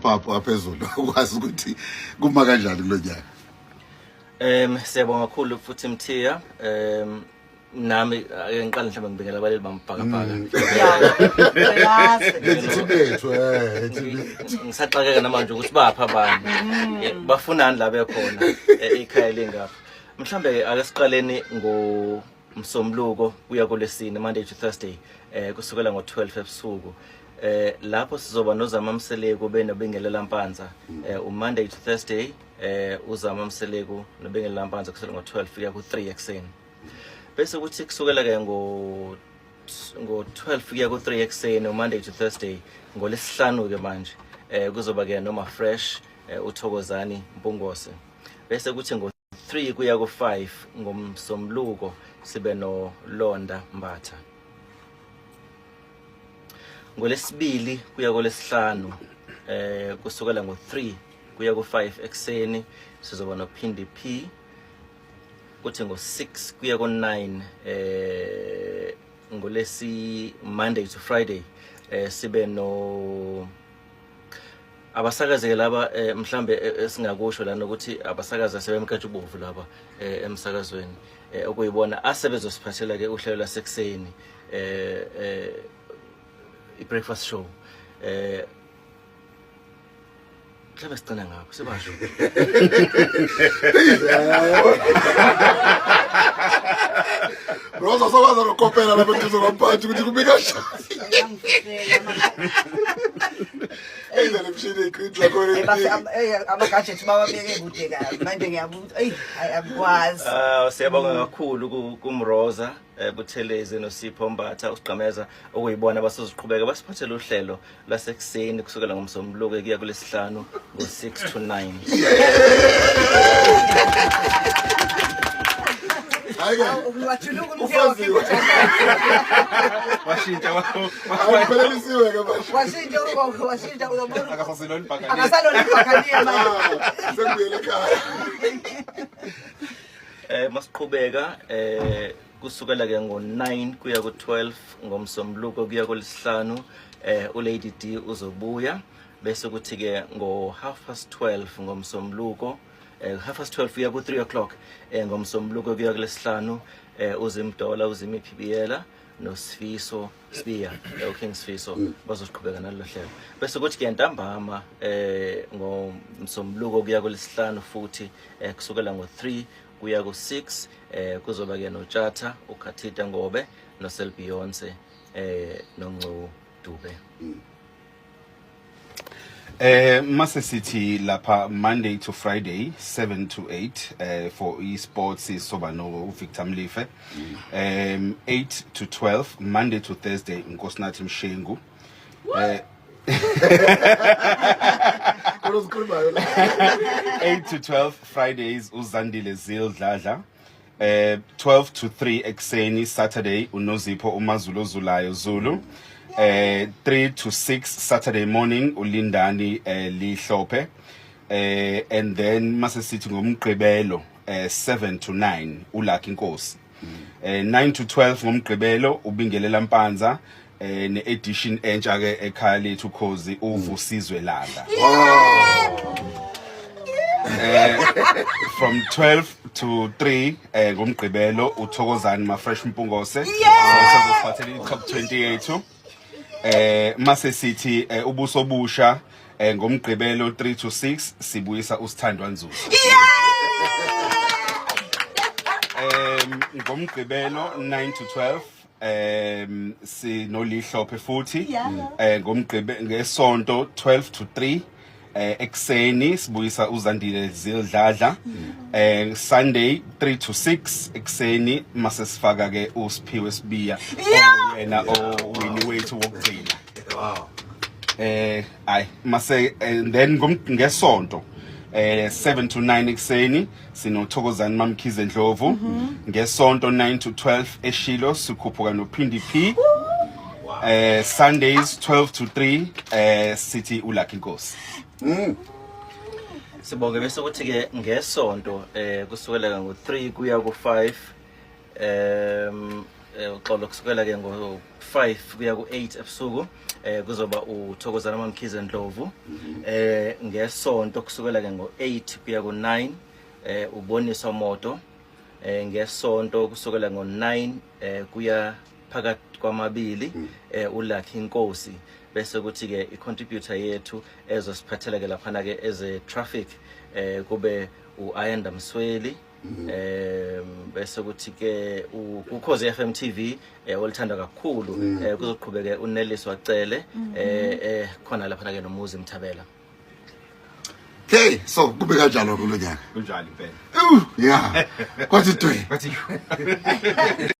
amaphaphu aphezulu ukwazi ukuthi kuma kanjani kulonyaka. Siyabonga kakhulu futhi Mthiya. Nami ngiqala mhlawumbe ngibekela abaleli bambhakabhaka. Ngisaxakeka namanje ukuthi bapha abantu. Bafunani la bekhona ekhaya lengapha. Mhlawumbe ake siqaleni ngomsomluko kuya kulesine Monday to Thursday kusukela ngo12 ebusuku. Lapho sizoba noZama Mseleko benobingelela Mpanza Monday to Thursday uZama Mseleko nobingelela Mpanza kusukela ngo12 kuya ku3 ekseni. Bese kuthi kusukela ke ngo12 kuya ku3 ekseni Monday to Thursday ngolesihlanu ke manje kuzoba ke noma fresh uThokozani Mpungose. Bese kuthi ngo3 kuya ku5 ngomsomluko sibe no Londa Mbatha. Ngolesibili kuya kolesihlanu kusukela ngo3 kuya ku5 ekseni sizoba no Phindi P. Kuthi ngo6 kuya ku9 ngolesi Monday to Friday sibe no abasakazi laba mhlambe esingakusho lana ukuthi abasakazi sebemkatsha ubovu laba emsakazweni okuyibona asebezosiphathela ke uhlelo lasekuseni i-breakfast show mhlambe sicina ngapho sibasho Rosa sokwazi ukopela lapho kuzo kwamphathi ukuthi kubika kanjani. Eyizele mshini iqitla khona. Base ama-gadgets bawabeke kude kabi manje ngiyabuza ayikwazi. Siyabonga kakhulu kumRosa Buthelezi noSipho Mbatha usigqameza okuyibona basoziqhubeka basiphathele uhlelo lasekuseni kusukela ngomsomluko kuya kulesihlanu ngo6 to 9. Masiqhubeka kusukela ke ngo9 kuya ku12 ngomsomluko kuya kulesihlanu uLady D uzobuya bese kuthi ke ngo12:30 ngomsomluko 12:30 kuya ku3 o'clock ngomsomluko kuya kulesihlanu uZimdola uZimiphibiela noSifiso Spear King Sifiso bazoqhubeka nalo hlelo bese kuthi ke ntambama ngomsomluko kuya kulesihlanu futhi kusukela ngo3 kuya ku6 kuzoba ke noTshatha uKhathita Ngobe noSel Beyonce noNcu Dube. Mase sithi lapha Monday to Friday 7 to 8 for esports soba no Victor Mlife 8 to 12 Monday to Thursday Nkosinathi Mshengu 8 to 12 Fridays uZandile Zildladla 12 to 3 ekseni Saturday uNozipho uMazulu Zulayo Zulu 3 to 6 Saturday morning uLindani Lihlophe and then mase sithi ngomgqibelo 7 to 9 uLucky Nkosi 9 to 12 ngomgqibelo ubingelela Mpanza ne-edition entsha ke ekhaya lethu Khozi uVusizwe Langa from 12 to 3 ngomgqibelo uThokozani Mafresh Mpungose sasizophathela i-top 28 mase sithi ubuso busha ngomgqibelo 3 to 6 sibuyisa uSithandwa Nzuza ngomgqibelo 9 to 12 sinolihlophe futhi ngomgqibelo ngesonto 12 to 3 ekseni sibuyisa uZandile Zildladla Sunday 3 to 6 ekseni mase sifaka ke uSiphiwe Sibiya yena owini wethu wokugcina ay mase and then ngesonto 7 to 9 ekseni sinoThokozani Mamkhize Ndlovu ngesonto 9 to 12 eShilo sikhuphuka noPhindi P Sundays 12 to 3 City uLucky Nkosi Sibonge bese kuthi ke ngesonto kusukela ngo3 kuya ku5 uxolo kusukela ke ngo5 kuya ku8 ebusuku kuzoba uThokozana Mamkhize Ndlovu ngesonto kusukela ke ngo8 kuya ku9 uboniswa moto ngesonto kusukela ngo9 kuya phakathi kwamabili uLucky Nkosi bese kuthi ke icontributor yethu ezosiphathela ke lapha ke eze traffic kube uAyanda Msweli bese kuthi ke ukhoze FM TV olithanda kakhulu kuzoqhubeka uNelis Wacele khona lapha ke noMuzi Mthabela. Okay, so kube kanjalo kulonyaka. Kunjani impela? Yeah. Kwathi dwe. Bathi